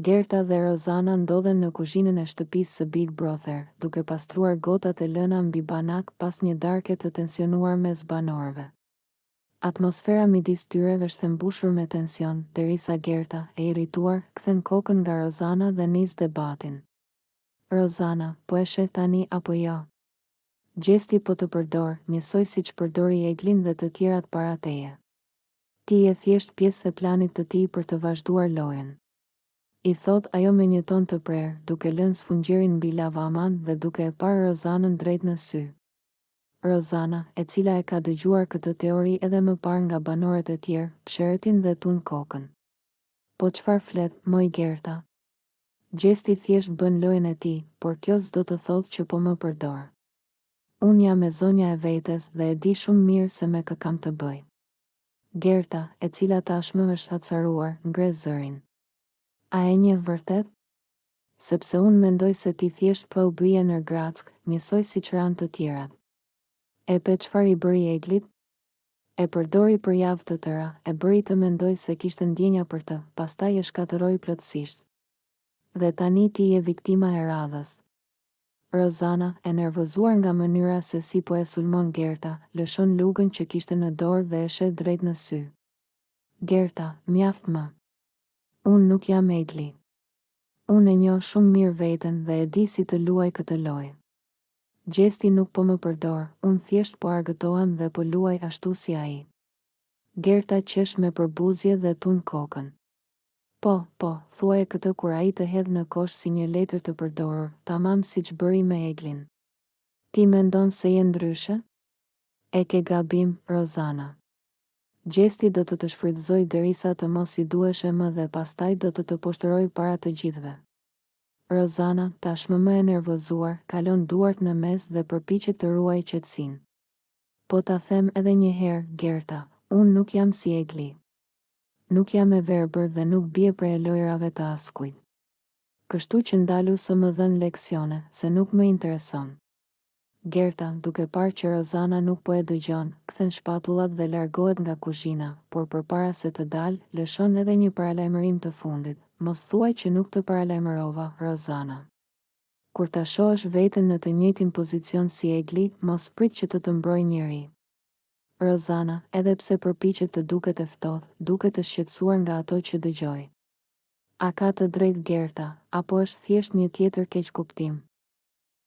Gerta dhe Rozana ndodhen në kuzhinën e shtëpisë së Big Brother, duke pastruar gotat e lëna mbi banak pas një darke të tensionuar mes banorëve. Atmosfera midis tyre është e mbushur me tension, derisa Gerta, e irrituar, kthen kokën nga Rozana dhe nis debatin. Rozana, po e sheh tani apo jo? Gjesti po të përdor, njësoj siç përdori Eglin dhe të tjerat para teje. Ti je thjesht pjesë e planit të tij për të vazhduar lojën. I thot ajo me një ton të prerë, duke lënë sfungjerin mbi lavaman dhe duke e parë Rozanën drejt në sy. Rozana, e cila e ka dëgjuar këtë teori edhe më parë nga banorët e tjerë, psheretin dhe tun kokën. Po çfarë flet, moj Gerta? Gjesti thjesht bën lojën e tij, por kjo s'do të thotë që po më përdor. Unë jam e zonja e vetes dhe e di shumë mirë se me kë kam të bëj. Gerta, e cila tashmë është hacaruar, ngre zërin. A e njeh vërtet? Sepse unë mendoj se ti thjesht po u bëje në grack, njësoj siç ranë të tjerat. E pe çfarë i bëri Eglit? E përdori për javë të tëra, e bëri të mendoj se kishte ndjenja për të, pastaj e shkatërroi plotësisht. Dhe tani ti je viktima e radhës. Rozana, e nervozuar nga mënyra se si po e sulmon Gerta, lëshon lugën që kishte në dorë dhe e shet drejt në sy. Gerta, mjaft më. Unë nuk jam Egli. Unë e njoh shumë mirë veten dhe e di si të luaj këtë lojë. Gjesti nuk po më përdor, unë thjesht po argëtohem dhe po luaj ashtu si ai. Gerta qesh me përbuzje dhe tun kokën. Po, thuaje këtë kur ai të hedh në kosh si një letër të përdorur, tamam siç bëri me Eglin. Ti mendon se je ndryshe? E ke gabim, Rozana. Gjesti do të shfrytëzoj derisa të mos i duheshe më dhe pastaj do të poshtëroj para të gjithëve. Rozana, tashmë më e nervozuar, kalon duart në mes dhe përpiqet të ruaj qetësinë. Po ta them edhe një herë, Gerta, unë nuk jam si Egli. Nuk jam e verbër dhe nuk bie prej lojrave të askujt. Kështu që ndalu së më dhën leksione, se nuk më intereson. Gerta, duke parë që Rozana nuk po e dëgjon, kthen shpatullat dhe largohet nga kuzhina, por përpara se të dalë, lëshon edhe një paralajmërim të fundit. Mos thuaj që nuk të paralajmërova, Rozana. Kur ta shohësh veten në të njëjtin pozicion si Egli, mos prit që të mbrojë njëri. Rozana, edhe pse përpiqet të duket e ftohtë, duket të shqetësuar nga ato që dëgjoj. A ka të drejtë Gerta, apo është thjesht një tjetër keqkuptim?